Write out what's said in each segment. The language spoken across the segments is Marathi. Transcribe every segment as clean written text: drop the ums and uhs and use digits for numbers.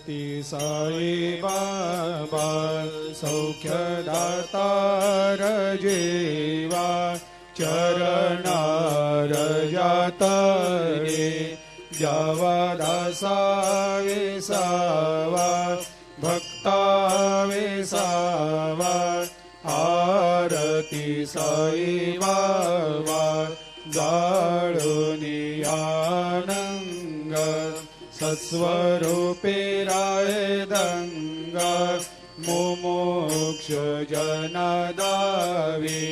ती साई बाबा सौख्यदातार जीवा चरणार जातरे जावा दासा विसावा भक्ता विसावा आरती साई बाबा जाळूनी आनंग सत्स्वरूपे राय दंग मुमुक्ष जनदावी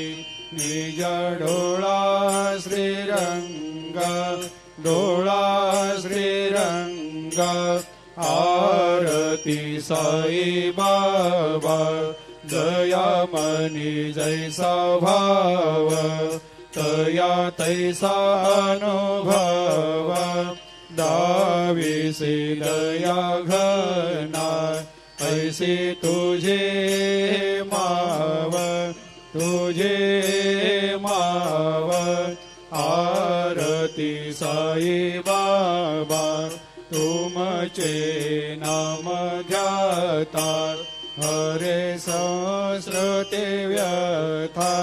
निज डोळा श्रीरंग डोळा श्रीरंग आरती साई बाबा दयामनी जैसा भाव तया तैसा अनुभव दाविसे दया घना ऐसे तुझे माव तुझे माव आरती साई बाबा तुमचे नाम ध्याता हरे संस्कृते व्यथा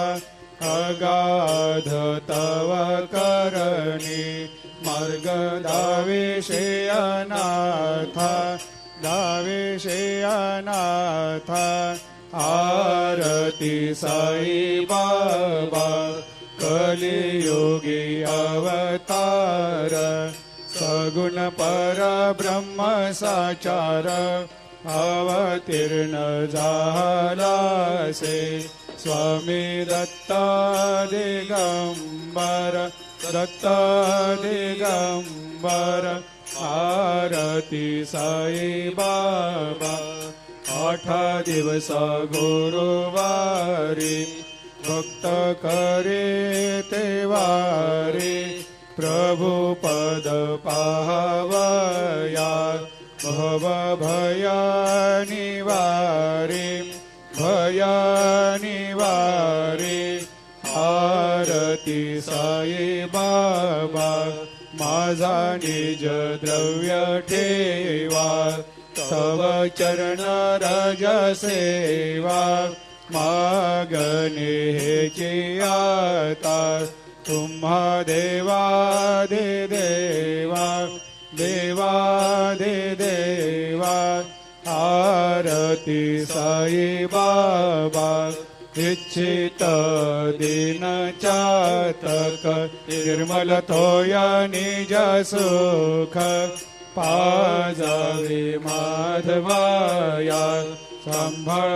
अगाध तव करणी मार्ग दाविषे अनाथा दाविषे अनाथा आरती साई बाबा कलियुगी अवतार सगुण परब्रह्म साचार अवतीर्ण झालासे स्वामी दत्ता दिगंबर दत्ता दिगंबर आरती साई बाबा 8 दिवस गुरुवारी भक्त करे तेवारी प्रभु पद पाहवया भव भया निवारी भया निवारी आरती साई बाबा माझा निज द्रव्य ठेवा तव चरण रज सेवा मागणे हेची आता तुम्हा देवादि देवा देवादि देवा आरती साई बाबा इच्छित दिन चातक निर्मल थोया निज सुख पाजावे माधवाया सांभाळ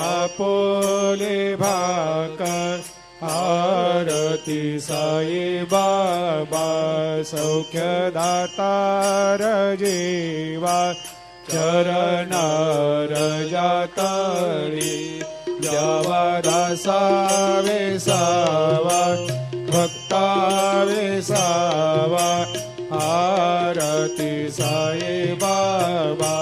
आपोले भाक आरती साई बाबा सौख्यदातार जीवा चरणार जातळी द्यावा दासा विसावा भक्ता विसावा आरती साई बाबा